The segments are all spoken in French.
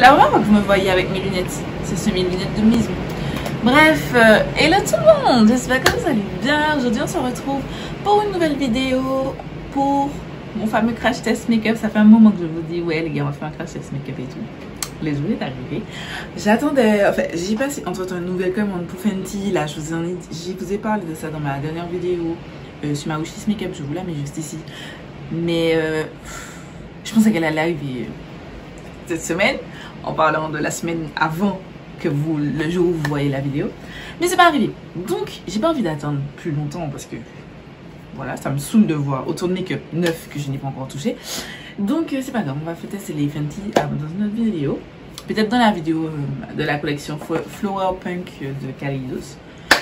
la première fois que vous me voyez avec mes lunettes. C'est mes lunettes de maison. Bref, hello tout le monde, j'espère que vous allez bien. Aujourd'hui on se retrouve pour une nouvelle vidéo pour mon fameux crash test make-up. Ça fait un moment que je vous dis, ouais les gars, on va faire un crash test make-up et tout. Les jours est arrivé. J'attendais, enfin j'ai passé entre-temps une nouvelle commande pour Fenty. Là je vous ai parlé de ça dans ma dernière vidéo sur ma wishlist make-up. Je vous la mets juste ici. Mais je pensais qu'elle allait arriver cette semaine, en parlant de la semaine avant que vous, le jour où vous voyez la vidéo. Mais c'est pas arrivé. Donc j'ai pas envie d'attendre plus longtemps parce que voilà, ça me saoule de voir autant de make-up neuf que je n'ai pas encore touché. Donc c'est pas grave, on va tester les Fenty dans une autre vidéo. Peut-être dans la vidéo de la collection Flower Punk de Kaleidos.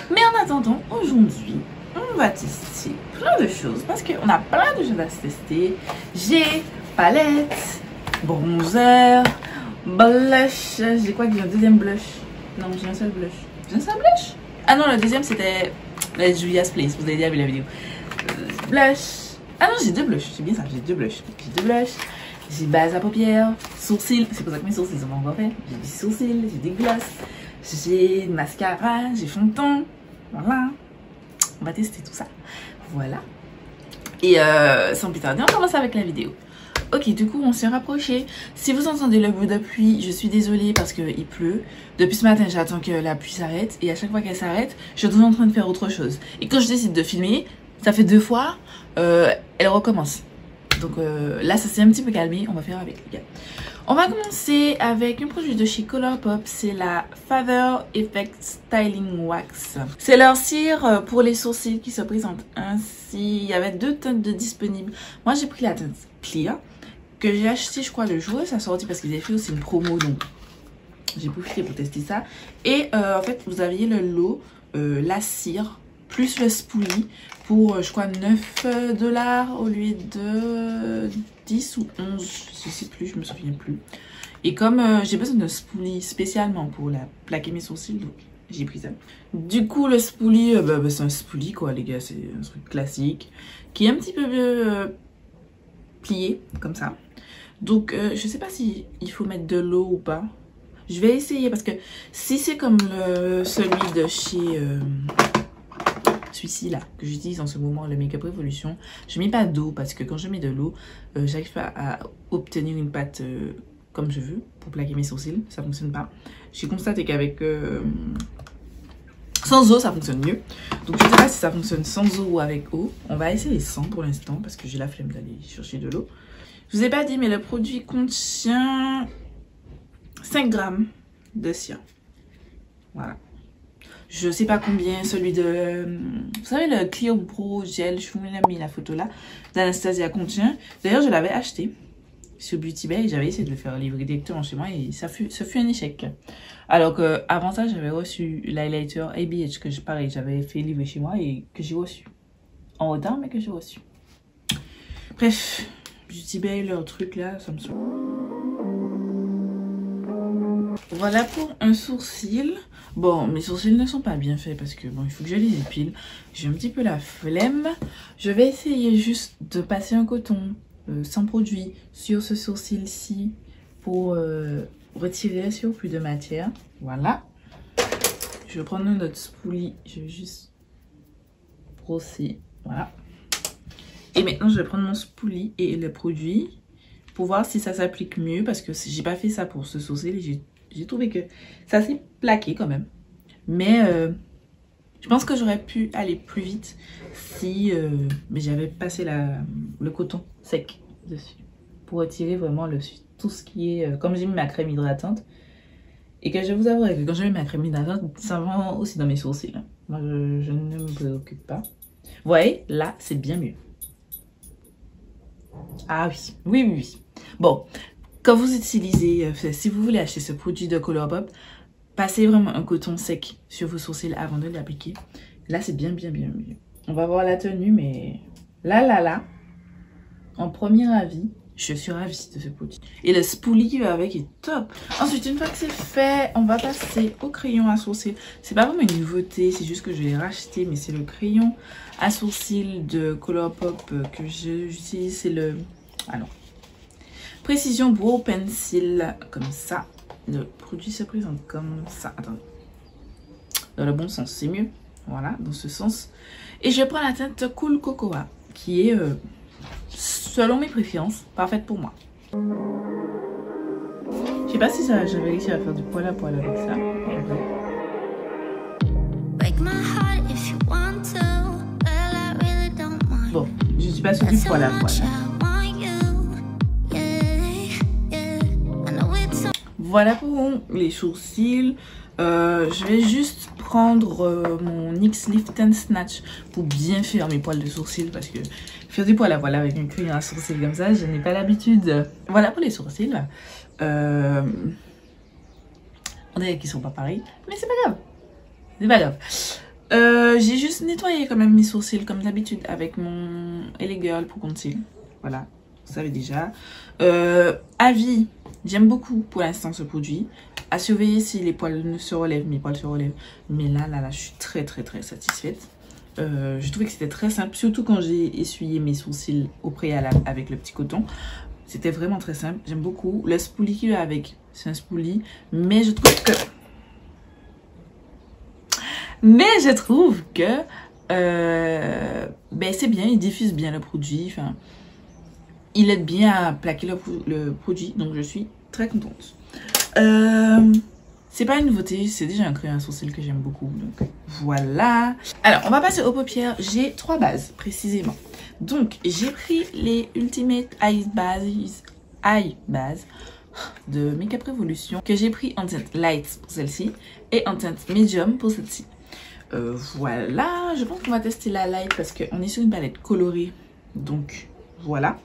Mais en attendant, aujourd'hui, on va tester plein de choses parce qu'on a plein de choses à tester. J'ai palette, bronzer, blush. J'ai quoi que j'ai un deuxième blush? Non, j'ai un seul blush. J'ai un seul blush? Ah non, le deuxième c'était Julia's Place. Vous avez déjà vu la vidéo. Blush. Ah non, j'ai deux blushs. C'est bien ça, j'ai deux blushs. J'ai deux blushs. J'ai base à paupières, sourcils. C'est pour ça que mes sourcils sont pas encore faits. J'ai des sourcils, j'ai des glosses. J'ai mascara, j'ai fond de teint. Voilà. On va tester tout ça. Voilà. Et sans plus tarder, on commence avec la vidéo. Ok, du coup, on s'est rapproché. Si vous entendez le bruit de pluie, je suis désolée parce qu'il pleut. Depuis ce matin, j'attends que la pluie s'arrête. Et à chaque fois qu'elle s'arrête, je suis toujours en train de faire autre chose. Et quand je décide de filmer, ça fait 2 fois, elle recommence. Donc là, ça s'est un petit peu calmé. On va faire avec, les gars. On va commencer avec un produit de chez Colourpop. C'est la Feather Effect Styling Wax. C'est leur cire pour les sourcils qui se présente ainsi. Il y avait 2 teintes de disponibles. Moi, j'ai pris la teinte Clear que j'ai acheté, je crois, le jour où ça sortit parce qu'ils avaient fait aussi une promo. Donc, j'ai profité pour tester ça. Et en fait, vous aviez le lot, la cire, plus le spoolie pour, je crois, 9 $ au lieu de 10 ou 11, je sais plus, je me souviens plus. Et comme j'ai besoin d'un spoolie spécialement pour plaquer mes sourcils, donc j'ai pris ça. Du coup, le spoolie, c'est un spoolie quoi, les gars, c'est un truc classique qui est un petit peu plié comme ça. Donc, je sais pas si il faut mettre de l'eau ou pas. Je vais essayer parce que si c'est comme celui de chez celui-ci là que j'utilise en ce moment, le Make Up Revolution, je mets pas d'eau parce que quand je mets de l'eau, j'arrive pas à obtenir une pâte comme je veux pour plaquer mes sourcils, ça fonctionne pas. J'ai constaté qu'avec sans eau ça fonctionne mieux. Donc je sais pas si ça fonctionne sans eau ou avec eau. On va essayer sans pour l'instant parce que j'ai la flemme d'aller chercher de l'eau. Je vous ai pas dit mais le produit contient 5 grammes de cire. Voilà. Je sais pas combien, celui de... Vous savez, le Clear Pro Gel, je vous ai mis la photo là, d'Anastasia contient. D'ailleurs, je l'avais acheté sur Beauty Bay et j'avais essayé de le faire livrer directement chez moi et ce fut un échec. Alors que avant ça, j'avais reçu l'highlighter ABH que pareil, j'avais fait livrer chez moi et que j'ai reçu. En retard, mais que j'ai reçu. Bref, Beauty Bay, leur truc là, ça me saoule. Voilà pour un sourcil. Bon, mes sourcils ne sont pas bien faits parce que bon, il faut que je les épile. J'ai un petit peu la flemme. Je vais essayer juste de passer un coton sans produit sur ce sourcil-ci pour retirer le surplus de matière. Voilà. Je vais prendre un autre spoolie. Je vais juste brosser. Voilà. Et maintenant, je vais prendre mon spoolie et le produit pour voir si ça s'applique mieux parce que j'ai pas fait ça pour ce sourcil et j'ai trouvé que ça s'est plaqué quand même. Mais je pense que j'aurais pu aller plus vite si j'avais passé le coton sec dessus. Pour retirer vraiment tout ce qui est... comme j'ai mis ma crème hydratante. Et que je vous avouerai que quand j'ai mis ma crème hydratante, ça va aussi dans mes sourcils. Moi, je ne me préoccupe pas. Vous voyez, là, c'est bien mieux. Ah oui, oui, oui, oui. Bon, quand vous utilisez, si vous voulez acheter ce produit de Colourpop, passez vraiment un coton sec sur vos sourcils avant de l'appliquer. Là, c'est bien mieux. On va voir la tenue, mais là, en premier avis, je suis ravie de ce produit. Et le spoolie qui va avec est top. Ensuite, une fois que c'est fait, on va passer au crayon à sourcils. C'est pas vraiment une nouveauté, c'est juste que je l'ai racheté, mais c'est le crayon à sourcils de Colourpop que j'utilise. C'est le... Alors, Précision Brow Pencil, comme ça. le produit se présente comme ça. Attendez. Dans le bon sens, c'est mieux. Voilà, dans ce sens. Et je prends la teinte Cool Cocoa, qui est, selon mes préférences, parfaite pour moi. Je sais pas si j'avais réussi à faire du poil à poil avec ça. Bon, je suis pas sur du poil à poil. Voilà pour les sourcils. Je vais juste prendre mon NYX Lift and Snatch pour bien faire mes poils de sourcils, parce que faire du poil à poil avec une cuillère à sourcils comme ça, je n'ai pas l'habitude. Voilà pour les sourcils. On dirait qu'ils sont pas pareils, mais c'est pas grave. C'est pas grave. J'ai juste nettoyé quand même mes sourcils comme d'habitude avec mon LA Girl pour conceal. Voilà, vous savez déjà. Avis, j'aime beaucoup pour l'instant ce produit. À surveiller si les poils ne se relèvent, mes poils se relèvent. Mais là, je suis très satisfaite. Je trouvais que c'était très simple, surtout quand j'ai essuyé mes sourcils au préalable avec le petit coton. C'était vraiment très simple, j'aime beaucoup. Le spoolie qu'il y a avec, c'est un spoolie, mais je trouve que... ben c'est bien, il diffuse bien le produit. Enfin, il aide bien à plaquer le produit, donc je suis très contente. C'est pas une nouveauté, c'est déjà un crayon à sourcils que j'aime beaucoup, donc voilà. Alors on va passer aux paupières. J'ai 3 bases précisément. Donc j'ai pris les Ultimate Eye Base de Makeup Revolution, que j'ai pris en teinte light pour celle-ci et en teinte medium pour celle-ci. Voilà, je pense qu'on va tester la light parce qu'on est sur une palette colorée, donc voilà.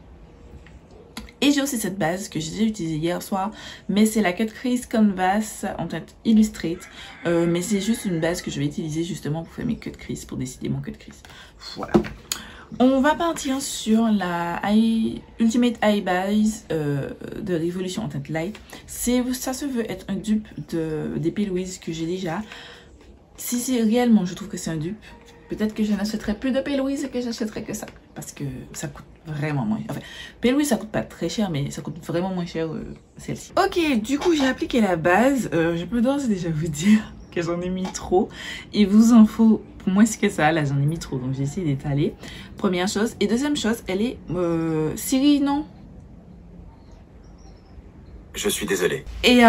Et j'ai aussi cette base que j'ai déjà utilisée hier soir, mais c'est la Cut Crease Canvas en teinte Illustrate. Mais c'est juste une base que je vais utiliser justement pour faire mes cut crease, pour décider mon cut crease. Voilà. On va partir sur la Ultimate Eye Base de Revolution en teinte light. Ça se veut être un dupe des P. Louise que j'ai déjà. Si c'est réellement, je trouve que c'est un dupe, peut-être que je n'achèterai plus de P. Louise et que j'achèterai que ça. Parce que ça coûte vraiment moins cher. Enfin, P. Louise ça coûte pas très cher, mais ça coûte vraiment moins cher celle-ci. Ok, du coup j'ai appliqué la base. Je peux d'ores et déjà vous dire que j'en ai mis trop. Il vous en faut moins que ça. Là j'en ai mis trop, donc j'ai essayé d'étaler. Première chose. Et deuxième chose, elle est... Siri, non? Je suis désolée. Et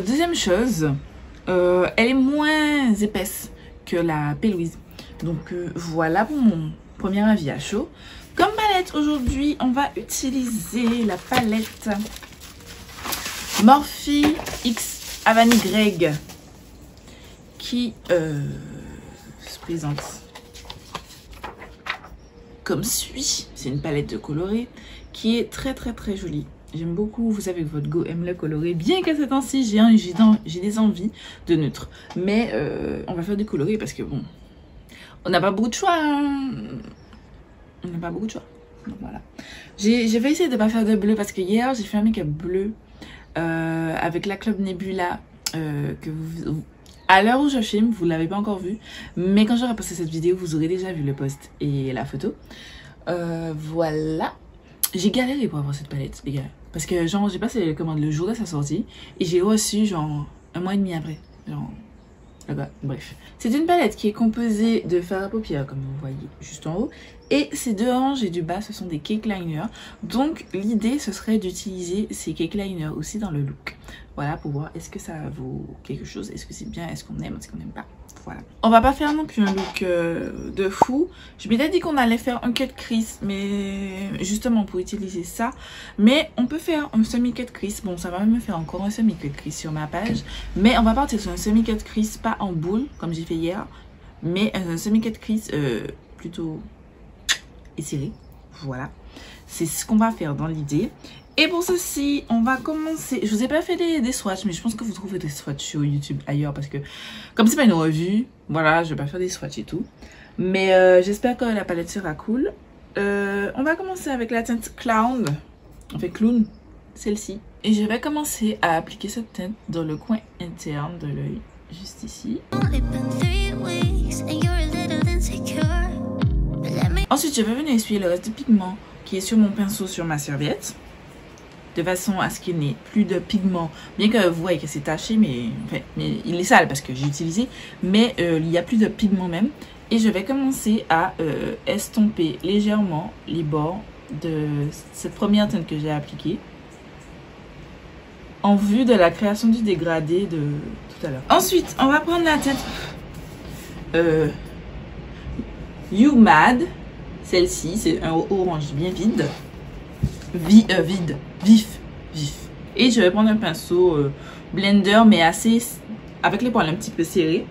deuxième chose, elle est moins épaisse que la P. Louise. Donc voilà pour mon premier avis à chaud. Comme palette aujourd'hui, on va utiliser la palette Morphe X Havani Greg qui se présente comme suit. C'est une palette de coloré qui est très jolie. J'aime beaucoup, vous savez que votre go aime le coloré, bien qu'à ce temps-ci j'ai des envies de neutre. Mais on va faire du coloré parce que bon, on n'a pas beaucoup de choix. Hein. On n'a pas beaucoup de choix. Donc voilà. J'ai fait essayer de ne pas faire de bleu parce que hier j'ai fait un make-up bleu avec la Club Nebula que à l'heure où je filme, vous ne l'avez pas encore vu. Mais quand j'aurai posté cette vidéo, vous aurez déjà vu le post et la photo. Voilà. J'ai galéré pour avoir cette palette, les gars. Parce que genre j'ai passé les commandes le jour de sa sortie et j'ai reçu genre 1 mois et demi après. Genre... Bref, c'est une palette qui est composée de fard à paupières comme vous voyez juste en haut, et ces 2 hanches et du bas ce sont des cake liners. Donc l'idée ce serait d'utiliser ces cake liners aussi dans le look. Voilà, pour voir est-ce que ça vaut quelque chose, est-ce que c'est bien, est-ce qu'on aime, est-ce qu'on n'aime pas. Voilà. On va pas faire non plus un look de fou. Je m'étais dit qu'on allait faire un cut crease, mais justement pour utiliser ça. Mais on peut faire un semi-cut crease. Bon, ça va même me faire encore un semi-cut crease sur ma page. Mais on va partir sur un semi-cut crease, pas en boule, comme j'ai fait hier. Mais un semi-cut crease plutôt étiré. Voilà. C'est ce qu'on va faire dans l'idée. Et pour ceci, on va commencer. Je vous ai pas fait des swatchs, mais je pense que vous trouverez des swatchs sur YouTube ailleurs parce que comme c'est pas une revue, voilà, je vais pas faire des swatchs et tout. Mais j'espère que la palette sera cool. On va commencer avec la teinte Clown. On fait Clown, celle-ci. Et je vais commencer à appliquer cette teinte dans le coin interne de l'œil, juste ici. Ensuite, je vais venir essuyer le reste du pigment qui est sur mon pinceau sur ma serviette. de façon à ce qu'il n'ait plus de pigments. Bien que vous voyez que c'est taché, mais il est sale parce que j'ai utilisé, mais il n'y a plus de pigments même. Et je vais commencer à estomper légèrement les bords de cette première teinte que j'ai appliquée en vue de la création du dégradé de tout à l'heure. Ensuite, on va prendre la teinte You Mad. Celle-ci, c'est un orange bien vide. Vif. Et je vais prendre un pinceau blender, mais assez avec les poils un petit peu serrés.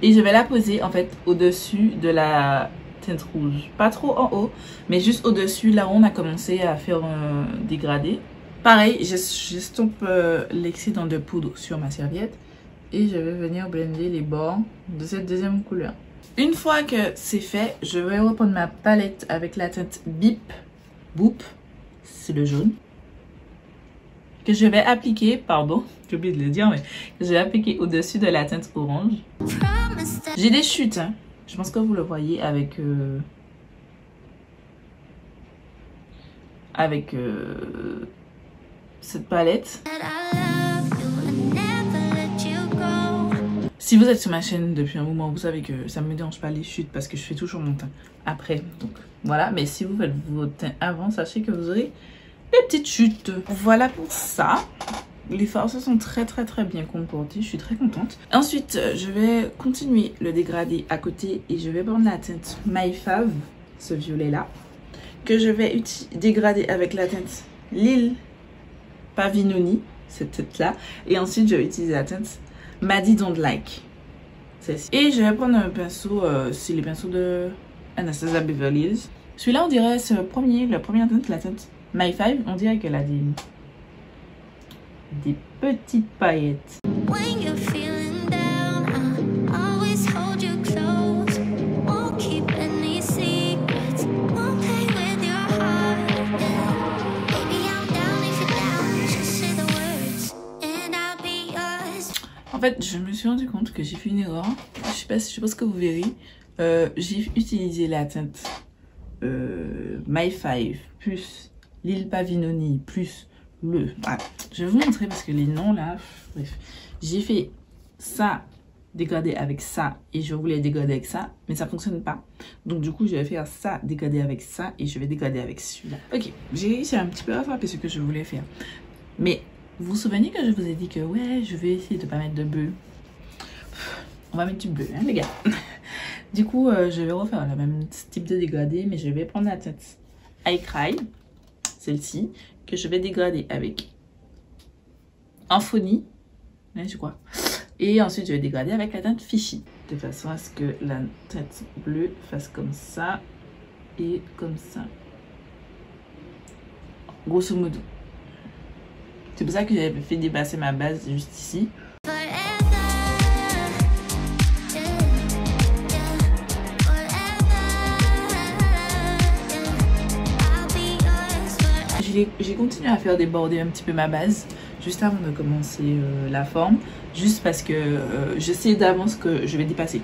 Et je vais la poser en fait au-dessus de la teinte rouge. Pas trop en haut, mais juste au-dessus, là où on a commencé à faire un dégradé. Pareil, j'estompe l'excédent de poudre sur ma serviette. Et je vais venir blender les bords de cette deuxième couleur. Une fois que c'est fait, je vais reprendre ma palette avec la teinte Boop, c'est le jaune, que je vais appliquer, pardon, j'ai oublié de le dire, mais que je vais appliquer au-dessus de la teinte orange. J'ai des chutes, hein. Je pense que vous le voyez avec cette palette. Si vous êtes sur ma chaîne depuis un moment, vous savez que ça ne me dérange pas les chutes parce que je fais toujours mon teint après. Donc voilà, mais si vous faites votre teint avant, sachez que vous aurez des petites chutes. Voilà pour ça. Les farces sont très bien comportées, je suis très contente. Ensuite, je vais continuer le dégradé à côté et je vais prendre la teinte My Fave, ce violet là, que je vais dégrader avec la teinte Lil Pavinoni, cette teinte là. Et ensuite, je vais utiliser la teinte Maddie Don't Like. Et je vais prendre un pinceau, c'est les pinceaux de Anastasia Beverly Hills. Celui-là, on dirait, c'est la première teinte, la teinte My Five. On dirait qu'elle a des petites paillettes. En fait, je me suis rendu compte que j'ai fait une erreur. Je sais pas ce que vous verrez. J'ai utilisé la teinte My Five plus Lil Pavinoni plus le... Voilà. Je vais vous montrer parce que les noms là... Bref. J'ai fait ça dégradé avec ça et je voulais dégrader avec ça, mais ça fonctionne pas. Donc du coup, je vais faire ça dégradé avec ça et je vais dégrader avec celui-là. Ok, j'ai réussi un petit peu à faire ce que je voulais faire. Mais... vous vous souvenez que je vous ai dit que ouais, je vais essayer de ne pas mettre de bleu. On va mettre du bleu, hein, les gars. Du coup, je vais refaire le même type de dégradé, mais je vais prendre la teinte I Cry, celle-ci, que je vais dégrader avec Infonie, hein, je crois. Et ensuite, je vais dégrader avec la teinte Fishy, de façon à ce que la teinte bleue fasse comme ça et comme ça. Grosso modo. C'est pour ça que j'avais fait dépasser ma base juste ici. J'ai continué à faire déborder un petit peu ma base juste avant de commencer la forme. Juste parce que je sais d'avance que je vais dépasser.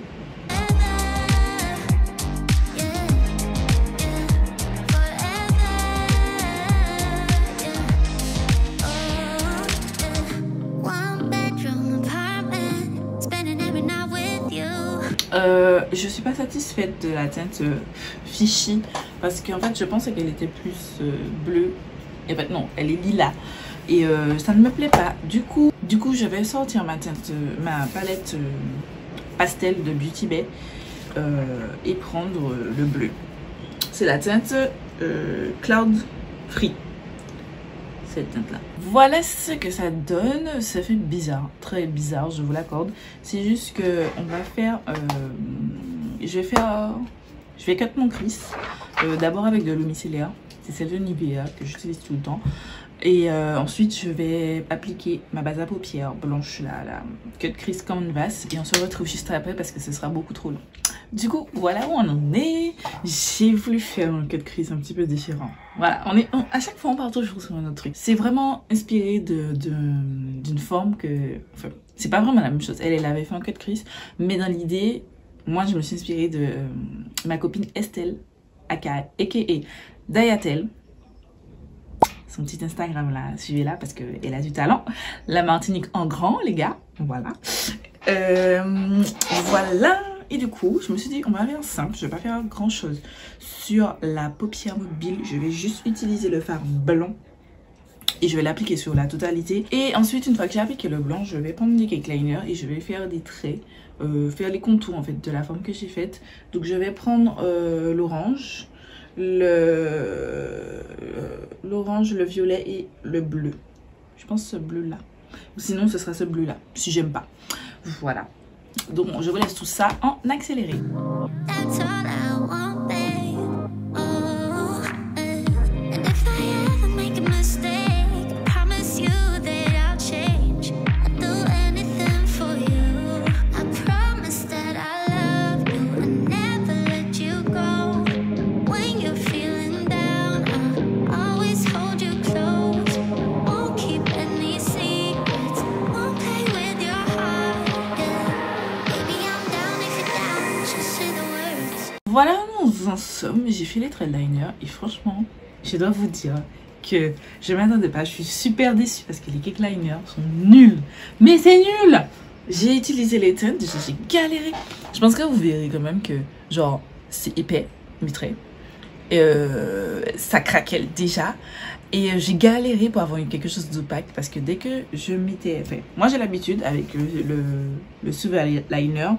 Je suis pas satisfaite de la teinte Fishy parce qu'en fait je pensais qu'elle était plus bleue et en fait non, elle est lilas et ça ne me plaît pas. Du coup je vais sortir ma teinte, ma palette pastel de Beauty Bay et prendre le bleu. C'est la teinte Cloud Free. Cette teinte là. Voilà ce que ça donne. Ça fait bizarre, très bizarre, je vous l'accorde. C'est juste que on va faire je vais cut mon crease d'abord avec de l'eau micellaire, c'est celle de Nivea que j'utilise tout le temps, et ensuite je vais appliquer ma base à paupières blanche, la cut crease canvas, et on se retrouve juste après parce que ce sera beaucoup trop long. Du coup, voilà où on en est. J'ai voulu faire un cut crease un petit peu différent. Voilà, à chaque fois on part toujours sur un autre truc. C'est vraiment inspiré d'une forme que... Enfin, c'est pas vraiment la même chose. Elle avait fait un cut crease, mais dans l'idée, moi je me suis inspirée de ma copine Estelle, aka Dayatel. son petit Instagram là, suivez-la parce qu'elle a du talent. La Martinique en grand, les gars, voilà. Voilà. Et du coup, je me suis dit, on va faire simple, je vais pas faire grand chose. Sur la paupière mobile, je vais juste utiliser le fard blanc. Et je vais l'appliquer sur la totalité. Et ensuite, une fois que j'ai appliqué le blanc, je vais prendre des cake liners et je vais faire des traits. Faire les contours en fait de la forme que j'ai faite. Donc je vais prendre l'orange, l'orange, le violet et le bleu. Je pense ce bleu là. Sinon ce sera ce bleu là, si j'aime pas. Voilà. Donc je vous laisse tout ça en accéléré. Voilà où nous en sommes, j'ai fait les traits liner et franchement, je dois vous dire que je ne m'attendais pas, je suis super déçue parce que les cake liners sont nuls. Mais c'est nul! J'ai utilisé les teintes, j'ai galéré. Je pense que vous verrez quand même que genre c'est épais, mes traits. Ça craquait déjà. Et j'ai galéré pour avoir quelque chose d'opaque parce que dès que je mettais... Enfin, moi j'ai l'habitude avec le Silver Liner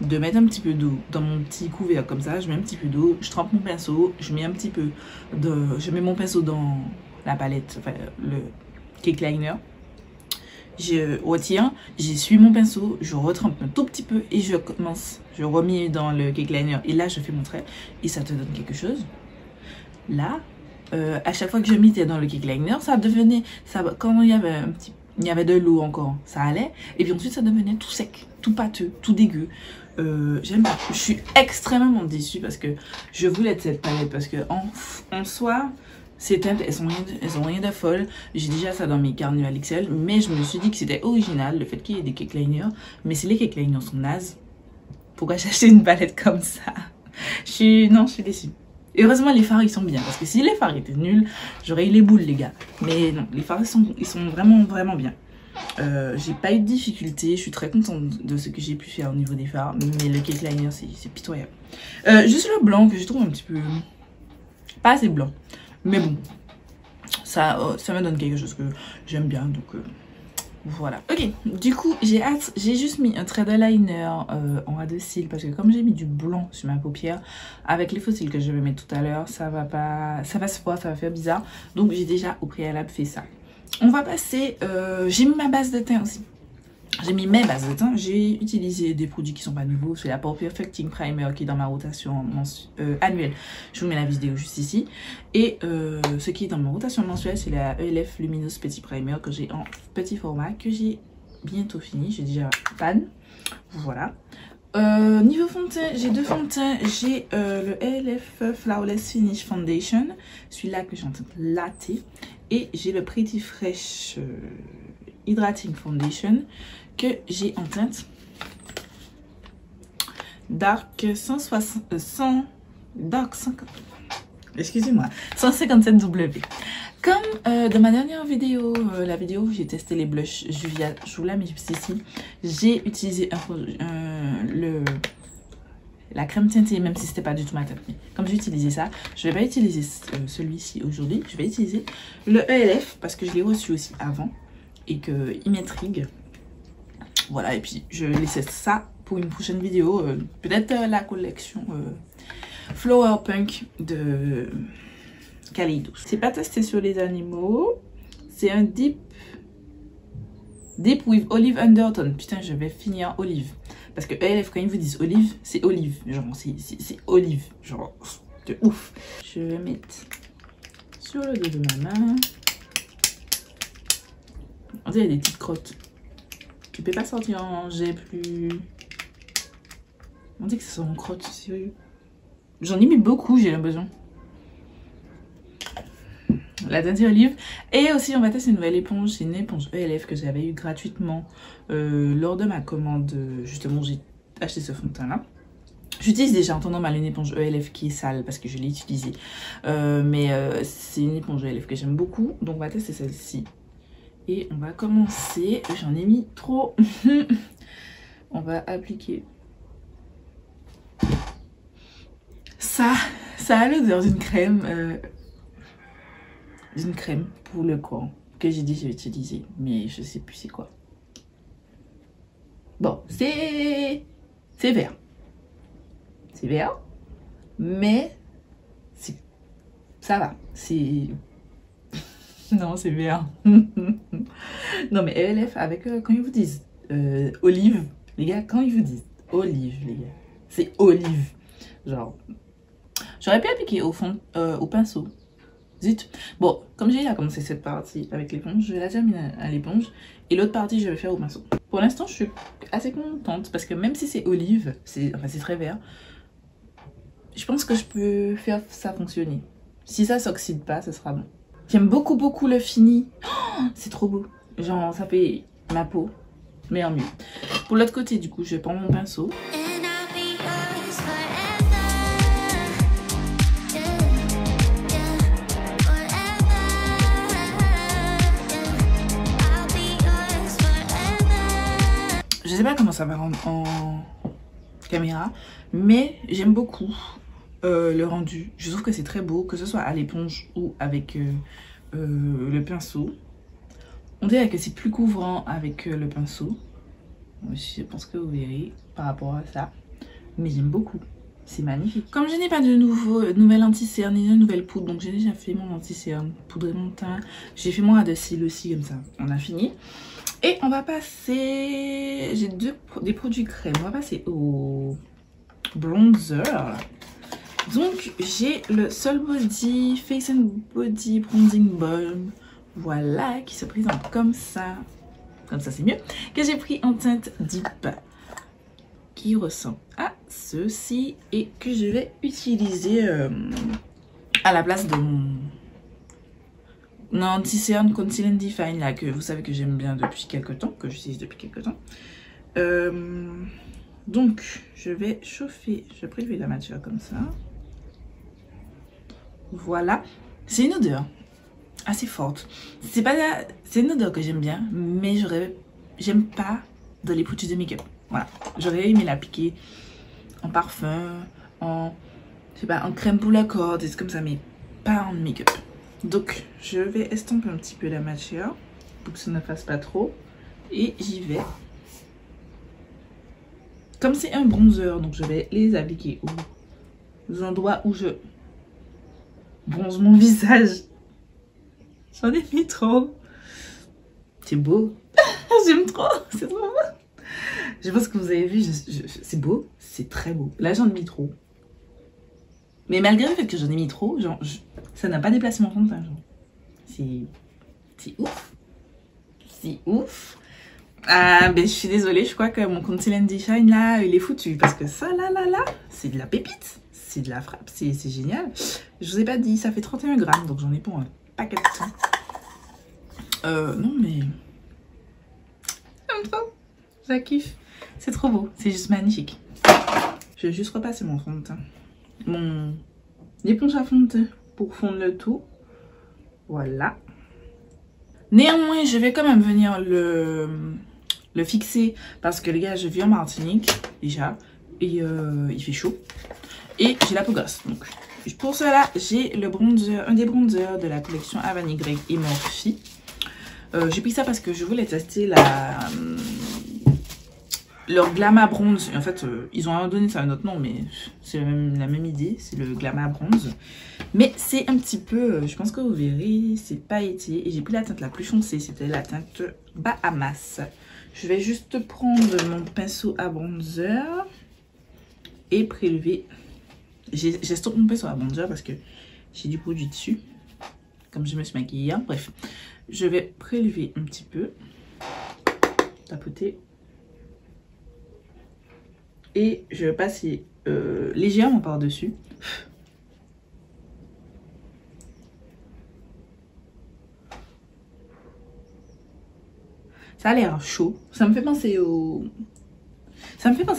de mettre un petit peu d'eau dans mon petit couvert comme ça. Je mets un petit peu d'eau, je trempe mon pinceau, je mets un petit peu de... Je mets mon pinceau dans la palette, enfin le cake liner. Je retire, j'essuie mon pinceau, je retrempe un tout petit peu et je remets dans le cake liner. Et là je fais mon trait et ça te donne quelque chose. Là... à chaque fois que je mettais dans le cake liner, ça devenait, quand il y avait de l'eau encore, ça allait. Et puis ensuite, ça devenait tout sec, tout pâteux, tout dégueu. J'aime pas. Je suis extrêmement déçue parce que je voulais de cette palette parce que en soi, ces teintes, elles ont rien de folle. J'ai déjà ça dans mes Carnival XL, mais je me suis dit que c'était original le fait qu'il y ait des cake liners. Mais si les cake liners sont nazes, pourquoi j'ai acheté une palette comme ça? Non, je suis déçue. Et heureusement, les fards, ils sont bien. Parce que si les fards étaient nuls, j'aurais eu les boules, les gars. Mais non, les fards, ils sont vraiment, vraiment bien. J'ai pas eu de difficulté. Je suis très contente de ce que j'ai pu faire au niveau des fards. Mais le cake liner, c'est pitoyable. Juste le blanc, que je trouve un petit peu... pas assez blanc. Mais bon, ça me donne quelque chose que j'aime bien. Donc... voilà. Ok, du coup, j'ai juste mis un trait de liner en ras de cils parce que comme j'ai mis du blanc sur ma paupière, avec les faux cils que je vais mettre tout à l'heure, ça va se voir, ça va faire bizarre. Donc j'ai déjà au préalable fait ça. On va passer, j'ai mis ma base de teint aussi. J'ai mis mes bases de teint, j'ai utilisé des produits qui sont pas nouveaux. C'est la Pore Perfecting Primer qui est dans ma rotation annuelle. Je vous mets la vidéo juste ici. Et ce qui est dans ma rotation mensuelle, c'est la ELF Luminous Petit Primer que j'ai en petit format, que j'ai bientôt fini. J'ai déjà panne. Voilà. Niveau fond de teint, j'ai deux fonds de teint. J'ai le ELF Flawless Finish Foundation, celui-là que j'ai en train de latter. Et j'ai le Pretty Fresh Hydrating Foundation que j'ai en teinte Dark 157W. Comme dans ma dernière vidéo, la vidéo où j'ai testé les blushs Juvia, je vous la mets juste ici, j'ai utilisé la crème teintée, même si c'était pas du tout ma teinte. Mais comme j'ai utilisé ça, je vais pas utiliser celui-ci aujourd'hui. Je vais utiliser le ELF parce que je l'ai reçu aussi avant et qu'il m'intrigue. Voilà, et puis je laisse ça pour une prochaine vidéo. Peut-être la collection Flower Punk de Kaleidos. C'est pas testé sur les animaux. C'est un Deep with Olive Undertone. Putain, je vais finir olive. Parce que ELF, quand ils vous disent olive, c'est olive. Genre, c'est olive. Genre, de ouf. Je vais mettre sur le dos de ma main. On dirait des petites crottes. Tu peux pas sortir en jet plus... On dit que ça sort en crotte, sérieux. J'en ai mis beaucoup, j'ai l'impression. La teinture olive. Et aussi, on va tester une nouvelle éponge. C'est une éponge ELF que j'avais eu gratuitement lors de ma commande. Justement, j'ai acheté ce fond de teint là. J'utilise déjà en temps normal une éponge ELF qui est sale parce que je l'ai utilisée. Mais c'est une éponge ELF que j'aime beaucoup. Donc on va tester celle-ci. Et on va commencer. J'en ai mis trop. On va appliquer. Ça a l'odeur d'une crème. D'une crème pour le corps. Que j'ai déjà utilisée. Mais je sais plus c'est quoi. Bon, c'est vert. C'est vert, mais ça va. C'est... Non, c'est vert. Non, mais ELF, avec quand ils vous disent olive, les gars, quand ils vous disent olive, les gars, c'est olive. Genre, j'aurais pu appliquer au fond, au pinceau. Zut. Bon, comme j'ai déjà commencé cette partie avec l'éponge, je vais la terminer à l'éponge. Et l'autre partie, je vais faire au pinceau. Pour l'instant, je suis assez contente parce que même si c'est olive, c'est très vert. Je pense que je peux faire ça fonctionner. Si ça s'oxyde pas, ce sera bon. J'aime beaucoup le fini. Oh, c'est trop beau. Genre, ça fait ma peau, mais en mieux. Pour l'autre côté, du coup, je prends mon pinceau. Je sais pas comment ça va rendre en caméra, mais j'aime beaucoup le rendu. Je trouve que c'est très beau, que ce soit à l'éponge ou avec le pinceau. On dirait que c'est plus couvrant avec le pinceau. Je pense que vous verrez par rapport à ça. Mais j'aime beaucoup. C'est magnifique. Comme je n'ai pas de nouvelle anti-cerne ni de nouvelle poudre, donc j'ai déjà fait mon anti-cerne, poudre et mon teint. J'ai fait mon ras de cils aussi, comme ça. On a fini. Et on va passer... J'ai des produits crème. On va passer au bronzer. Donc, j'ai le Sol Body Face and Body Bronzing Balm. Voilà, qui se présente comme ça. Comme ça, c'est mieux. Que j'ai pris en teinte Deep. Qui ressemble à ceci. Et que je vais utiliser à la place de mon... anti-cerne Conceal and Define là, que vous savez que j'aime bien depuis quelques temps, que j'utilise depuis quelques temps. Donc je vais chauffer, je vais prélever la matière comme ça. Voilà, c'est une odeur assez forte. C'est une odeur que j'aime bien, mais j'aime pas dans les produits de make-up. Voilà, j'aurais aimé l'appliquer en parfum, je sais pas, en crème pour la corps, des trucs comme ça, mais pas en make-up. Donc, je vais estomper un petit peu la matière pour que ça ne fasse pas trop. Et j'y vais. Comme c'est un bronzer, donc je vais les appliquer aux endroits où je bronze mon visage. J'en ai mis trop. C'est beau. J'aime trop. C'est trop beau. Je pense que vous avez vu, c'est beau. C'est très beau. Là, j'en ai mis trop. Mais malgré le fait que j'en ai mis trop, genre, ça n'a pas déplacé mon fond de teint. C'est ouf. C'est ouf. Ah, ben je suis désolée, je crois que mon Conceal and Define là, il est foutu. Parce que ça, là, c'est de la pépite. C'est de la frappe. C'est génial. Je vous ai pas dit, ça fait 31 grammes, donc j'en ai pour un paquet de temps. Non, mais... J'aime trop. Je kiffe. C'est trop beau. C'est juste magnifique. Je vais juste repasser mon fond de teint. Mon éponge à fond de teint pour fondre le tout. Voilà. Néanmoins, je vais quand même venir le fixer parce que les gars, je vis en Martinique déjà et il fait chaud et j'ai la peau grasse. Donc pour cela, j'ai le bronzer, un des bronzers de la collection Havana Y et Morphe. J'ai pris ça parce que je voulais tester leur Glamour Bronze. En fait, ils ont donné ça un autre nom, mais c'est la même idée. C'est le Glamour Bronze. Mais c'est un petit peu, je pense que vous verrez, c'est pailleté. Et j'ai pris la teinte la plus foncée, c'était la teinte Bahamas. Je vais juste prendre mon pinceau à bronzer et prélever. J'estompe mon pinceau à bronzer parce que j'ai du produit dessus. Comme je me suis maquillée hier. Bref, je vais prélever un petit peu. Tapoter. Et je vais passer légèrement par-dessus. Ça a l'air chaud. Ça me fait penser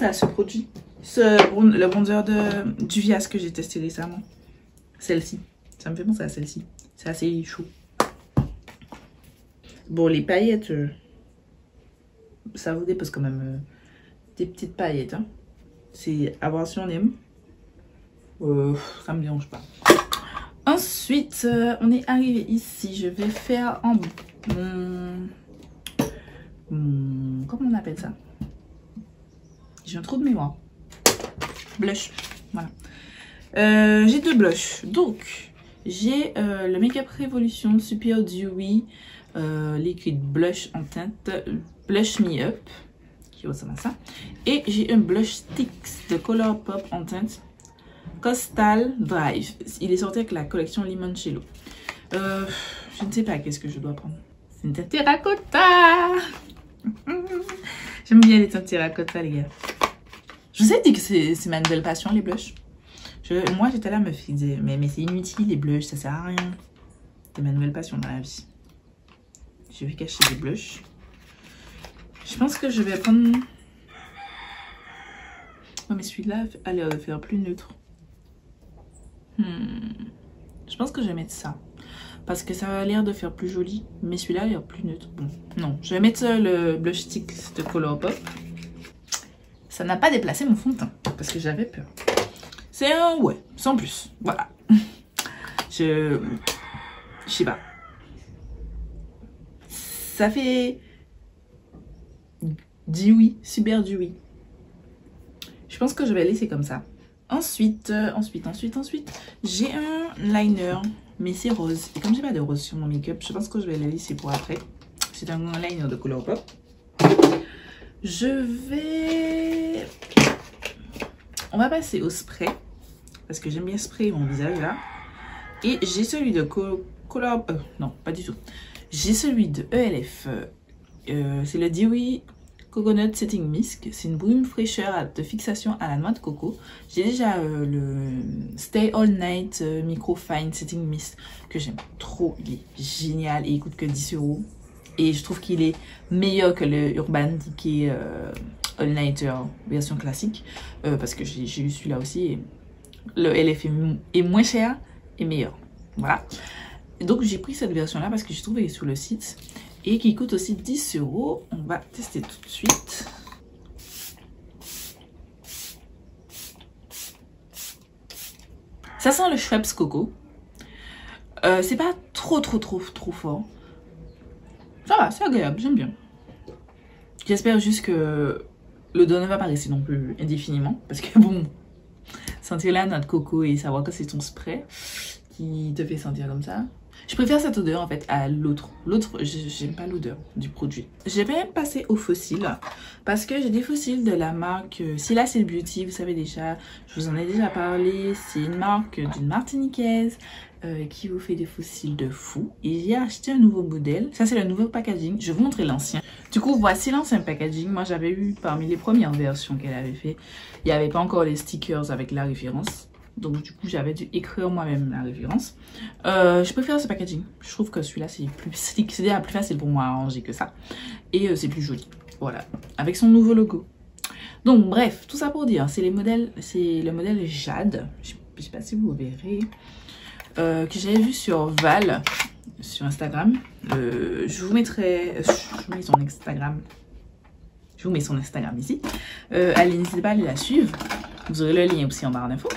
à ce produit. Le bronzer de Juvia's que j'ai testé récemment. Celle-ci. Ça me fait penser à celle-ci. C'est assez chaud. Bon, les paillettes, ça vous dépose quand même des petites paillettes. Hein. C'est à voir si on aime. Ça me dérange pas. Ensuite, on est arrivé ici. Je vais faire en comment on appelle ça? J'ai un trou de mémoire. Blush. Voilà. J'ai deux blushs. Donc, j'ai le Make Up Revolution Super Dewy Liquid Blush en teinte Blush Me Up, qui ressemble à ça. Et j'ai un blush Sticks de Colourpop en teinte Coastal Drive. Il est sorti avec la collection Limoncello. Je ne sais pas qu'est-ce que je dois prendre. C'est une teinte terracotta. J'aime bien les teintes terracotta, les gars. Je vous ai dit que c'est ma nouvelle passion, les blushs. Moi, j'étais là, me disais, mais c'est inutile, les blushs, ça sert à rien. C'est ma nouvelle passion dans la vie. Je vais cacher les blushs. Je pense que je vais prendre... Oh, mais celui-là a l'air de faire plus neutre. Je pense que je vais mettre ça. Parce que ça a l'air de faire plus joli. Mais celui-là a l'air plus neutre. Bon, non. Je vais mettre le blush stick de Colourpop. Ça n'a pas déplacé mon fond de teint. Parce que j'avais peur. C'est un... Ouais, sans plus. Voilà. Je sais pas. Ça fait... Dewy. Super dewy. Je pense que je vais laisser comme ça. Ensuite, j'ai un liner, mais c'est rose. Et comme j'ai pas de rose sur mon make-up, je pense que je vais le laisser pour après. C'est un liner de Colourpop. On va passer au spray, parce que j'aime bien sprayer mon visage là. Et j'ai celui de Colourpop, non, pas du tout. J'ai celui de ELF, c'est le Dewy Coconut Setting Mist. C'est une brume fraîcheur de fixation à la noix de coco. J'ai déjà le Stay All Night Micro Fine Setting Mist que j'aime trop. Il est génial et il coûte que 10 €. Et je trouve qu'il est meilleur que le Urban Decay All Nighter version classique. Parce que j'ai eu celui-là aussi. Et le LF est moins cher et meilleur. Voilà. Et donc j'ai pris cette version là parce que j'ai trouvé sur le site. Et qui coûte aussi 10 €. On va tester tout de suite. Ça sent le Schweppes Coco. C'est pas trop fort. Ça va, c'est agréable, j'aime bien. J'espère juste que l'odeur ne va pas rester non plus indéfiniment. Parce que bon, sentir la noix de coco et savoir que c'est ton spray qui te fait sentir comme ça. Je préfère cette odeur en fait à l'autre. L'autre, j'aime pas l'odeur du produit. Je vais passer aux fossiles parce que j'ai des fossiles de la marque Silas Beauty. Vous savez déjà, je vous en ai déjà parlé. C'est une marque d'une Martiniquaise qui vous fait des fossiles de fou. Et j'ai acheté un nouveau modèle. Ça, c'est le nouveau packaging. Je vais vous montrer l'ancien. Du coup, voici l'ancien packaging. Moi, j'avais eu parmi les premières versions qu'elle avait fait. Il n'y avait pas encore les stickers avec la référence. Donc du coup j'avais dû écrire moi-même la référence. Je préfère ce packaging. Je trouve que celui-là c'est plus slick. C'est déjà plus facile pour moi à ranger que ça. Et c'est plus joli. Voilà. Avec son nouveau logo. Donc bref, tout ça pour dire, c'est le modèle Jade. Je sais pas si vous verrez. Que j'avais vu sur Val. Sur Instagram. Je vous mettrai... Je vous mets son Instagram. Je vous mets son Instagram ici. Allez, n'hésitez pas à aller la suivre. Vous aurez le lien aussi en barre d'infos.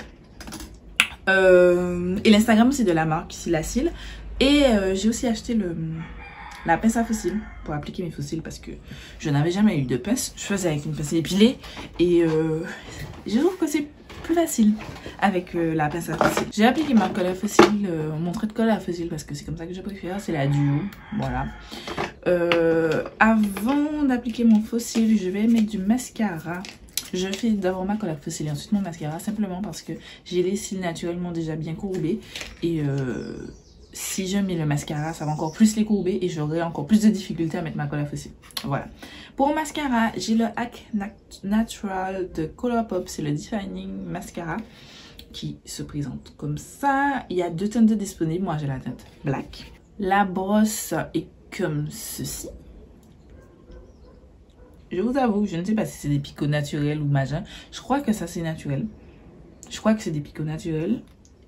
Et l'Instagram c'est de la marque Silacil. Et j'ai aussi acheté la pince à fossiles pour appliquer mes fossiles parce que je n'avais jamais eu de pince. Je faisais avec une pince épilée et je trouve que c'est plus facile avec la pince à fossiles. J'ai appliqué ma colle à fossiles, mon trait de colle à fossiles parce que c'est comme ça que je préfère, c'est la duo. Voilà. Avant d'appliquer mon fossile, je vais mettre du mascara. Je fais d'abord ma colle à fossiles et ensuite mon mascara simplement parce que j'ai les cils naturellement déjà bien courbés. Et si je mets le mascara, ça va encore plus les courber et j'aurai encore plus de difficultés à mettre ma colle à fossiles. Voilà. Pour mascara, j'ai le Hack Natural de Colourpop. C'est le Defining Mascara qui se présente comme ça. Il y a deux teintes disponibles. Moi, j'ai la teinte Black. La brosse est comme ceci. je vous avoue, je ne sais pas si c'est des picots naturels ou machin. Je crois que ça, c'est naturel. Je crois que c'est des picots naturels.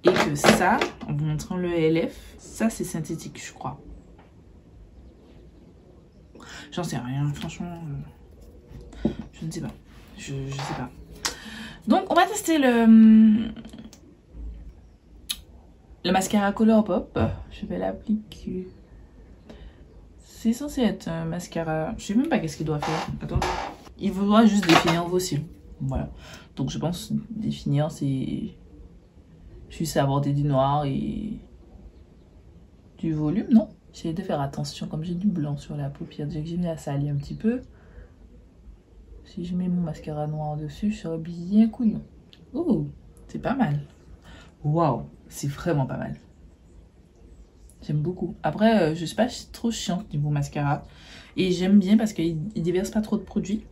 Et que ça, en vous montrant le LF, ça, c'est synthétique, je crois. J'en sais rien, franchement. Je ne sais pas. Je sais pas. Donc, on va tester le mascara Colourpop. Je vais l'appliquer. C'est censé être un mascara. Je sais même pas qu'est-ce qu'il doit faire. Attends. Il doit juste définir vos cils. Voilà. Donc, je pense définir, c'est juste aborder du noir et du volume, non? J'essaie de faire attention, comme j'ai du blanc sur la paupière, déjà que j'ai mis la salir un petit peu. Si je mets mon mascara noir dessus, je serais bien couillon. Oh, c'est pas mal. Waouh, c'est vraiment pas mal. J'aime beaucoup. Après, je suis pas trop chiante niveau mascara. Et j'aime bien parce qu'il déverse pas trop de produits.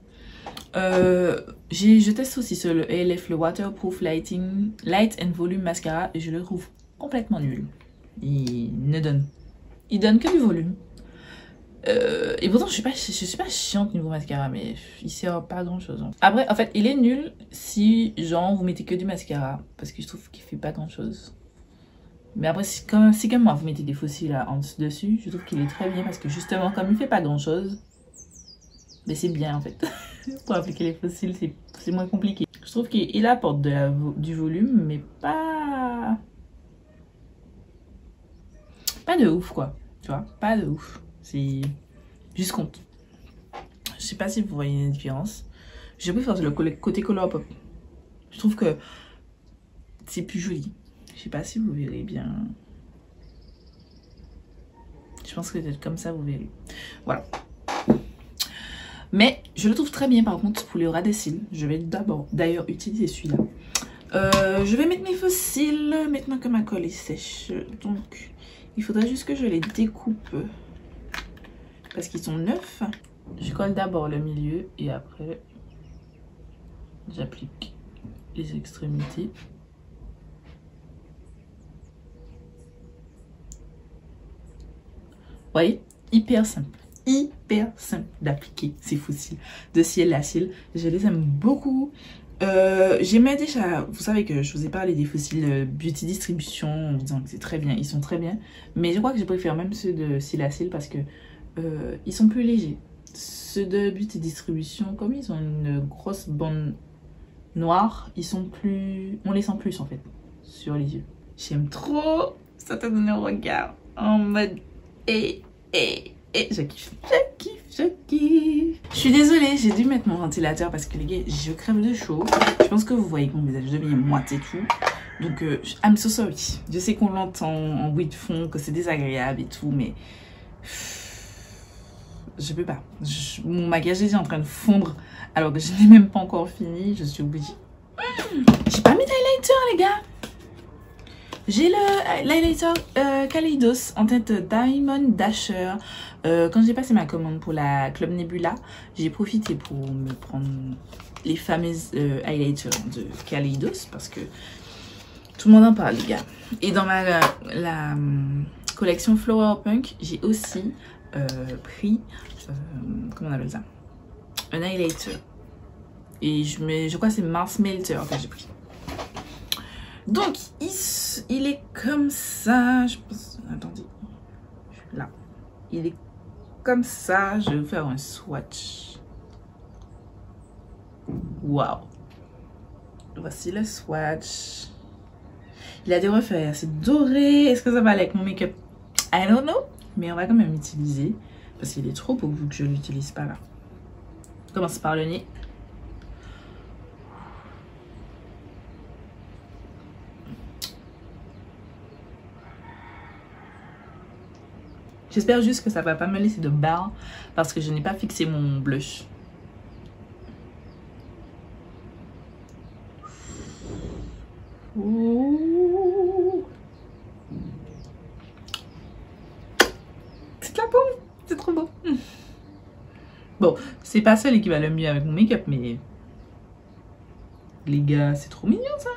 Je teste aussi sur le ELF, le Waterproof Light and Volume Mascara. Et je le trouve complètement nul. Il donne que du volume. Et pourtant je suis pas chiante niveau mascara, mais il sert pas grand chose. Après, en fait, il est nul si genre vous mettez que du mascara, parce que je trouve qu'il fait pas grand chose. Mais après, si comme moi vous mettez des faux cils là en dessus, je trouve qu'il est très bien parce que justement comme il fait pas grand chose, mais c'est bien en fait. Pour appliquer les faux cils, c'est moins compliqué. Je trouve qu'il apporte du volume, mais pas de ouf quoi, tu vois, pas de ouf. C'est juste compte. Je sais pas si vous voyez une différence. Je préfère le côté Colourpop. Je trouve que c'est plus joli. Je sais pas si vous verrez bien. Je pense que peut-être comme ça vous verrez. Voilà. Mais je le trouve très bien par contre pour les ras des cils. Je vais d'abord d'ailleurs utiliser celui-là. Je vais mettre mes faux cils maintenant que ma colle est sèche. Donc il faudrait juste que je les découpe. Parce qu'ils sont neufs. Je colle d'abord le milieu et après j'applique les extrémités. Vous voyez, hyper simple d'appliquer ces faux cils de ciel à cils. Je les aime beaucoup. J'aimais déjà, vous savez que je vous ai parlé des faux cils Beauty Distribution en disant que c'est très bien, ils sont très bien. Mais je crois que je préfère même ceux de cils à cils parce que ils sont plus légers. Ceux de Beauty Distribution, comme ils ont une grosse bande noire, ils sont plus... On les sent plus en fait, sur les yeux. J'aime trop, ça te donne un regard en mode... je kiffe. Je suis désolée, j'ai dû mettre mon ventilateur parce que les gars, je crève de chaud. Je pense que vous voyez que mon visage devient moite et tout. Donc, I'm so sorry. Je sais qu'on l'entend en bruit de fond, que c'est désagréable et tout, mais... Je peux pas. Mon maquillage est en train de fondre alors que je n'ai même pas encore fini. Je suis obligée. J'ai pas mis d'highlighter, les gars. J'ai l'highlighter Kaleidos en teinte Diamond Dasher. Quand j'ai passé ma commande pour la Club Nebula, j'ai profité pour me prendre les fameuses highlighters de Kaleidos parce que tout le monde en parle, les gars. Et dans la collection Flower Punk, j'ai aussi pris, comment on appelle ça, un highlighter. Et je crois que c'est Mars Melter que j'ai pris. Donc, il est comme ça. Je pense, attendez, là. Il est comme ça. Je vais vous faire un swatch. Waouh. Voici le swatch. Il a des reflets assez dorés. Est-ce que ça va aller avec mon make-up? I don't know. Mais on va quand même l'utiliser. Parce qu'il est trop beau vu que je ne l'utilise pas là. Je commence par le nez. J'espère juste que ça va pas me laisser de barre parce que je n'ai pas fixé mon blush. Ouh. C'est de la pomme, c'est trop beau. Bon, c'est pas celui qui va le mieux avec mon make-up, mais les gars, c'est trop mignon ça.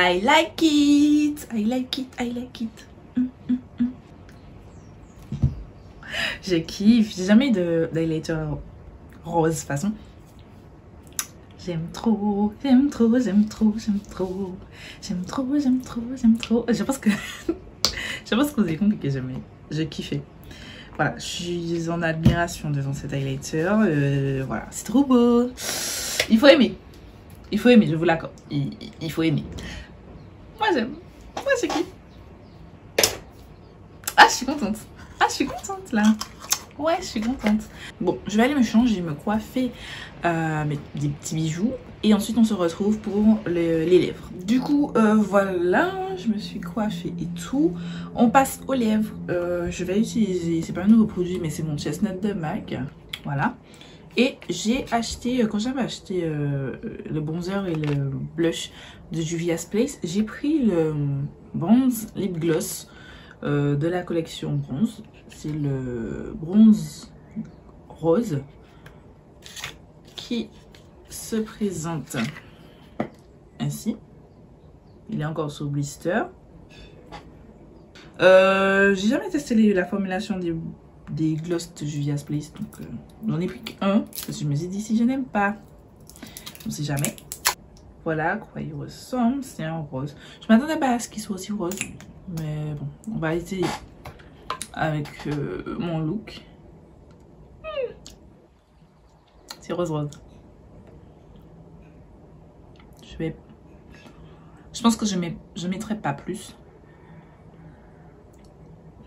I like it. I like it. I like it. Je kiffe. J'ai jamais eu d'highlighter rose de toute façon. J'aime trop, j'aime trop, j'aime trop, j'aime trop. J'aime trop, j'aime trop, j'aime trop. Je pense que vous avez compris que je kiffais. Voilà, je suis en admiration devant cet highlighter. Voilà, c'est trop beau. Il faut aimer. Il faut aimer, je vous l'accorde. Il faut aimer. Moi j'aime. Moi je kiffe. Ah, je suis contente. Ah, je suis contente là. Ouais, je suis contente. Bon, je vais aller me changer, me coiffer des petits bijoux. Et ensuite, on se retrouve pour les lèvres. Du coup, voilà, je me suis coiffée et tout. On passe aux lèvres. Je vais utiliser, c'est pas un nouveau produit, mais c'est mon Chestnut de MAC. Voilà. Et j'ai acheté, quand j'avais acheté le bronzer et le blush de Juvia's Place, j'ai pris le bronze lip gloss de la collection bronze. C'est le bronze rose qui se présente ainsi. Il est encore sous blister. J'ai jamais testé la formulation des gloss de Juvia's Place, donc j'en ai pris qu'un parce que je me suis dit si je n'aime pas, on sait jamais. Voilà à quoi il ressemble, c'est un rose. Je m'attendais pas à ce qu'il soit aussi rose, mais bon, on va essayer avec mon look. C'est rose rose. Je pense que je mettrai pas plus.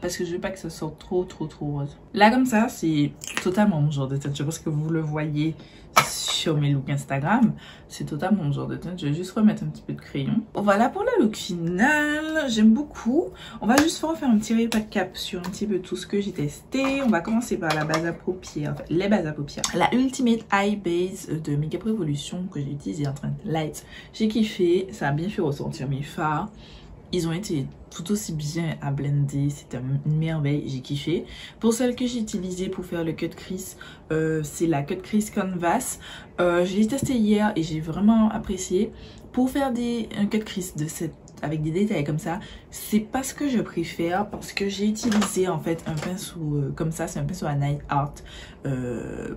Parce que je veux pas que ça sorte trop rose. Là comme ça, c'est totalement mon genre de teinte. Je pense que vous le voyez sur mes looks Instagram. C'est totalement mon genre de teinte. Je vais juste remettre un petit peu de crayon. Voilà pour le look final. J'aime beaucoup. On va juste faire un petit récap sur un petit peu tout ce que j'ai testé. On va commencer par la base à paupières. Enfin, les bases à paupières. La Ultimate Eye Base de Makeup Revolution que j'ai utilisée en Trend Light. J'ai kiffé. Ça a bien fait ressortir mes fards. Ils ont été tout aussi bien à blender, c'était une merveille, j'ai kiffé. Pour celle que j'ai utilisée pour faire le cut crease, c'est la cut crease Canvas. Je l'ai testé hier et j'ai vraiment apprécié. Pour faire un cut crease avec des détails comme ça, c'est pas ce que je préfère parce que j'ai utilisé en fait un pinceau comme ça, c'est un pinceau à Night Art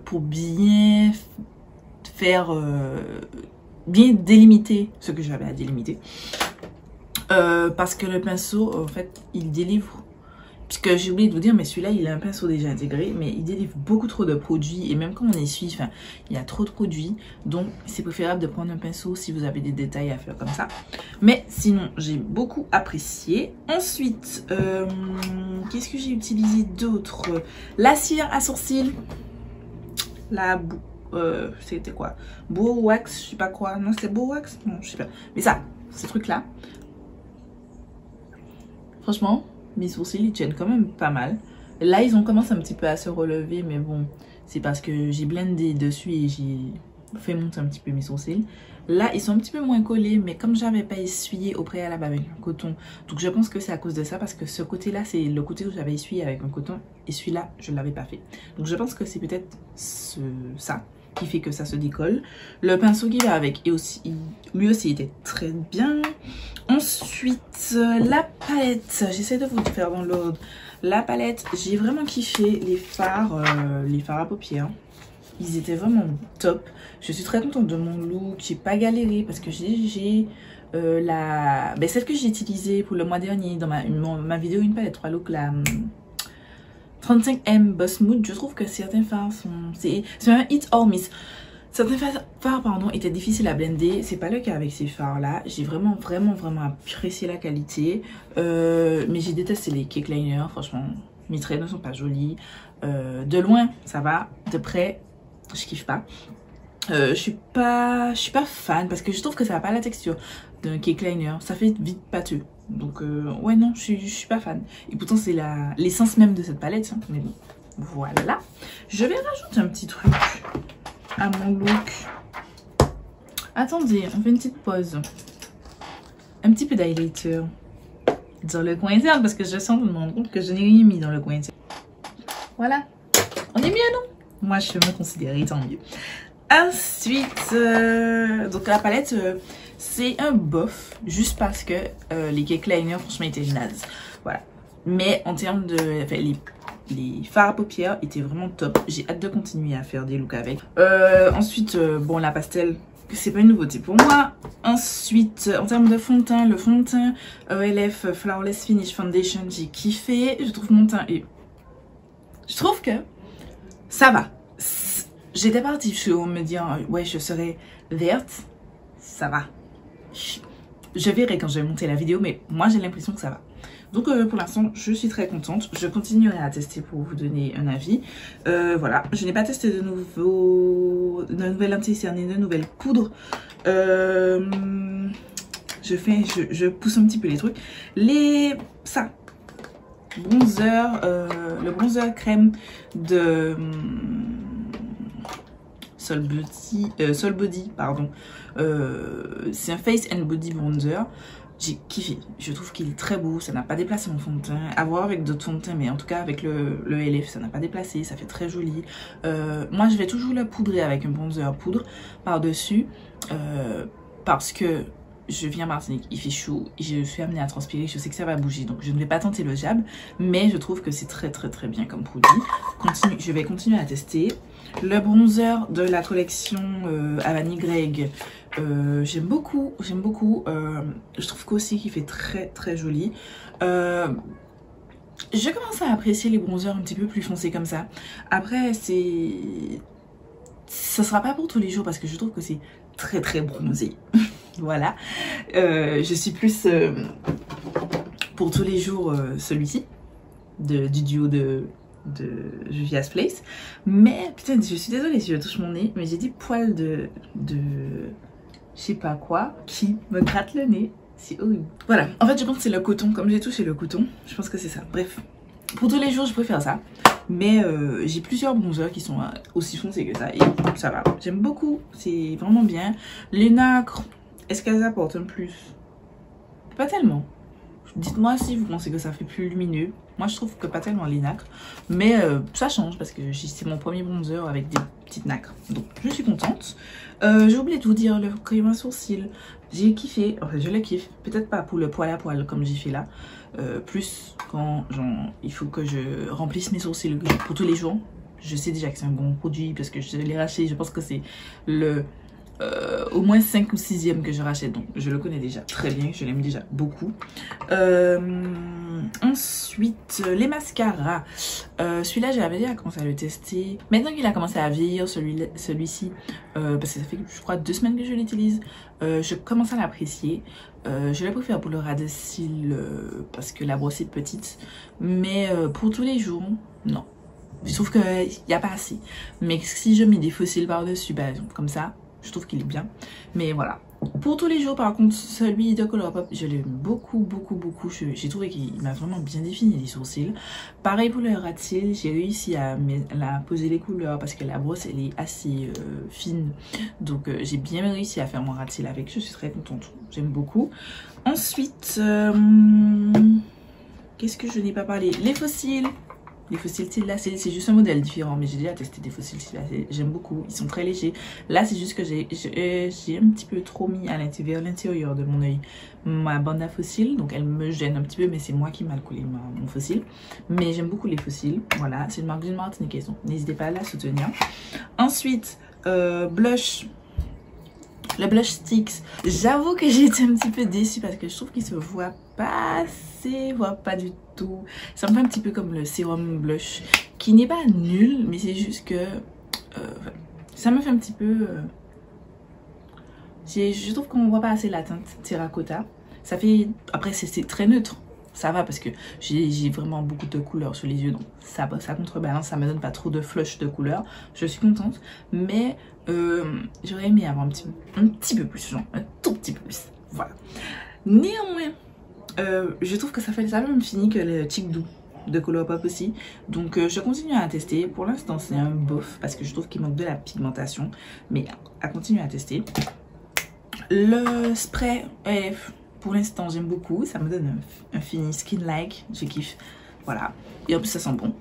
pour bien faire, bien délimiter ce que j'avais à délimiter. Parce que le pinceau, en fait, il délivre. Puisque j'ai oublié de vous dire, mais celui-là, il a un pinceau déjà intégré, mais il délivre beaucoup trop de produits. Et même quand on essuie, enfin, il y a trop de produits. Donc, c'est préférable de prendre un pinceau si vous avez des détails à faire comme ça. Mais sinon, j'ai beaucoup apprécié. Ensuite, qu'est-ce que j'ai utilisé d'autre? La cire à sourcils. C'était quoi? Beau Wax, je sais pas quoi. Non, c'était Beau Wax? Non, je sais pas. Mais ça, ces trucs-là. Franchement, mes sourcils, ils tiennent quand même pas mal. Là, ils ont commencé un petit peu à se relever, mais bon, c'est parce que j'ai blendé dessus et j'ai fait monter un petit peu mes sourcils. Là, ils sont un petit peu moins collés, mais comme j'avais pas essuyé au préalable avec un coton, donc je pense que c'est à cause de ça, parce que ce côté-là, c'est le côté où j'avais essuyé avec un coton, et celui-là, je l'avais pas fait. Donc je pense que c'est peut-être ça qui fait que ça se décolle. Le pinceau qui va avec, et aussi, lui aussi était très bien. Ensuite, la palette, j'essaie de vous faire dans l'ordre. La palette, j'ai vraiment kiffé les fards à paupières. Ils étaient vraiment top. Je suis très contente de mon look. J'ai pas galéré parce que j'ai celle que j'ai utilisée pour le mois dernier dans ma vidéo une palette 3 looks, la 35M Boss Mood. Je trouve que certains fards c'est un hit or miss. Certains fards étaient difficiles à blender. C'est pas le cas avec ces fards là. J'ai vraiment apprécié la qualité. Mais j'ai détesté les cake liners. Franchement, mes traits ne sont pas jolis. De loin, ça va. De près, je kiffe pas. Je suis pas fan parce que je trouve que ça n'a pas la texture d'un cake liner. Ça fait vite pâteux. Donc ouais, non, je suis pas fan. Et pourtant c'est l'essence même de cette palette, hein. Mais bon, voilà. Je vais rajouter un petit truc à mon look. Attendez, on fait une petite pause. Un petit peu d'highlighter dans le coin interne parce que je sens de me rendre compte que je n'ai rien mis dans le coin interne. Voilà, on est mieux, non? Moi je me considère tant mieux. Ensuite, donc la palette, c'est un bof, juste parce que les cake liners, franchement, étaient nazes. Voilà. Mais en termes de... Enfin, les fards à paupières étaient vraiment top. J'ai hâte de continuer à faire des looks avec. Ensuite, bon, la pastel, c'est pas une nouveauté pour moi. Ensuite, en termes de fond de teint, le fond de teint ELF Flawless Finish Foundation, j'ai kiffé. Je trouve mon teint et... Je trouve que ça va. J'étais partie sur me dire, ouais, je serais verte. Ça va. Je verrai quand je vais monter la vidéo, mais moi, j'ai l'impression que ça va. Donc, pour l'instant, je suis très contente. Je continuerai à tester pour vous donner un avis. Voilà. Je n'ai pas testé de nouvelles anti-cernes et de nouvelles poudres. Je pousse un petit peu les trucs. Ça. Bronzer. Le bronzer crème de... Sol Body, pardon. C'est un Face and Body Bronzer. J'ai kiffé. Je trouve qu'il est très beau. Ça n'a pas déplacé mon fond de teint. À voir avec d'autres fonds de teint, mais en tout cas avec le LF, ça n'a pas déplacé. Ça fait très joli. Moi, je vais toujours le poudrer avec un bronzer poudre par-dessus. Parce que je viens à Martinique, il fait chaud, je suis amenée à transpirer, je sais que ça va bouger, donc je ne vais pas tenter le jab, mais je trouve que c'est très bien comme produit. Je vais continuer à tester. Le bronzer de la collection Avani Greg, j'aime beaucoup. Je trouve qu'aussi qu'il fait très joli. Je commence à apprécier les bronzers un petit peu plus foncés comme ça. Après, ça sera pas pour tous les jours parce que je trouve que c'est très bronzé. Voilà. Je suis plus pour tous les jours celui-ci du duo de Juvia's Place. Mais putain, je suis désolée si je touche mon nez, mais j'ai des poils de je sais pas quoi qui me gratte le nez. C'est horrible. Voilà. En fait, je pense que c'est le coton. Comme j'ai touché le coton, je pense que c'est ça. Bref. Pour tous les jours, je préfère ça. Mais j'ai plusieurs bronzers qui sont aussi foncés que ça. Et ça va. J'aime beaucoup. C'est vraiment bien. Les nacres, est-ce qu'elles apportent un plus? Pas tellement. Dites-moi si vous pensez que ça fait plus lumineux. Moi, je trouve que pas tellement les nacres. Mais ça change parce que c'est mon premier bronzer avec des petites nacres. Donc, je suis contente. J'ai oublié de vous dire le crayon à sourcils. J'ai kiffé. Enfin, je le kiffe. Peut-être pas pour le poil à poil comme j'ai fait là. Plus quand il faut que je remplisse mes sourcils pour tous les jours. Je sais déjà que c'est un bon produit parce que je l'ai racheté. Je pense que c'est au moins 5 ou 6e que je rachète. Donc je le connais déjà très bien. Je l'aime déjà beaucoup. Ensuite, les mascaras. Celui-là, j'avais déjà commencé à le tester. Maintenant qu'il a commencé à vieillir, celui-ci, parce que ça fait, je crois, 2 semaines que je l'utilise, je commence à l'apprécier. Je le préfère pour le ras de cils parce que la brosse est petite. Mais pour tous les jours, non. Je trouve qu'il n'y a pas assez. Mais si je mets des faux cils par-dessus, bah, comme ça, je trouve qu'il est bien. Mais voilà. Pour tous les jours, par contre, celui de Colourpop, je l'aime beaucoup. J'ai trouvé qu'il m'a vraiment bien défini les sourcils. Pareil pour le ras de cils, j'ai réussi à poser les couleurs parce que la brosse, elle est assez fine. Donc, j'ai bien réussi à faire mon ras de cils avec. Je suis très contente. J'aime beaucoup. Ensuite, qu'est-ce que je n'ai pas parlé? Les fossiles. Les fossiles là, c'est juste un modèle différent, mais j'ai déjà testé des fossiles là, j'aime beaucoup, ils sont très légers. Là, c'est juste que j'ai un petit peu trop mis à l'intérieur de mon œil ma bande à fossiles, donc elle me gêne un petit peu, mais c'est moi qui m'a collé mon fossile. Mais j'aime beaucoup les fossiles, voilà, c'est une marque d'une Martiniquaise, donc n'hésitez pas à la soutenir. Ensuite, blush. Le blush sticks, j'avoue que j'ai été un petit peu déçue parce que je trouve qu'il se voit pas assez, voire pas du tout. Ça me fait un petit peu comme le sérum blush qui n'est pas nul, mais c'est juste que ça me fait un petit peu... je trouve qu'on voit pas assez la teinte terracotta. Ça fait... Après, c'est très neutre. Ça va parce que j'ai vraiment beaucoup de couleurs sur les yeux, donc ça contrebalance, ça me donne pas trop de flush de couleurs. Je suis contente, mais j'aurais aimé avoir un petit peu plus, genre un tout petit peu plus. Voilà. Néanmoins, je trouve que ça fait le même fini que le Chic Doux de Colourpop aussi. Donc je continue à tester. Pour l'instant, c'est un bof parce que je trouve qu'il manque de la pigmentation, mais à continuer à tester. Le spray ELF. Pour l'instant, j'aime beaucoup. Ça me donne un fini skin-like. Je kiffe. Voilà. Et en plus, ça sent bon.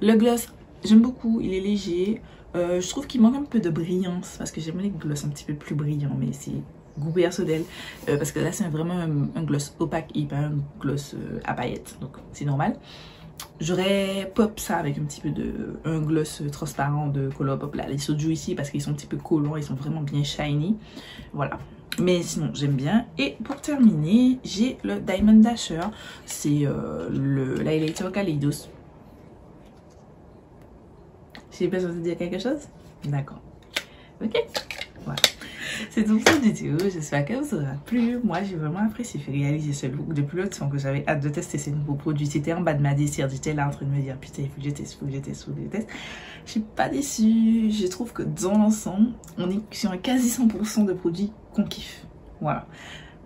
Le gloss, j'aime beaucoup. Il est léger. Je trouve qu'il manque un peu de brillance parce que j'aime les gloss un petit peu plus brillants, mais c'est goût personnel. Parce que là, c'est vraiment un gloss opaque et pas un gloss à paillettes. Donc, c'est normal. J'aurais pop ça avec un petit peu de un gloss transparent de Colourpop là, les Soju ici parce qu'ils sont un petit peu collants, ils sont vraiment bien shiny. Voilà. Mais sinon j'aime bien. Et pour terminer, j'ai le Diamond Dasher. C'est l'highlighter Kaleidos. J'ai pas besoin de dire quelque chose? D'accord. Ok. Voilà. C'est tout pour cette vidéo, j'espère qu'elle vous aura plu. Moi j'ai vraiment apprécié réaliser ce look depuis le temps que j'avais hâte de tester ces nouveaux produits. C'était en bas de ma désir, j'étais là en train de me dire putain il faut que je teste, il faut que je teste, il faut que je teste. Je suis pas déçue, je trouve que dans l'ensemble, on est sur un quasi 100% de produits qu'on kiffe. Voilà,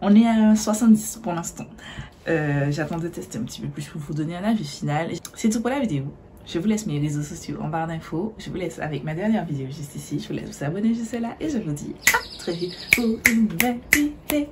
on est à 70 pour l'instant. J'attends de tester un petit peu plus pour vous donner un avis final. C'est tout pour la vidéo. Je vous laisse mes réseaux sociaux en barre d'infos. Je vous laisse avec ma dernière vidéo juste ici. Je vous laisse vous abonner juste là. Et je vous dis à très vite pour une nouvelle vidéo.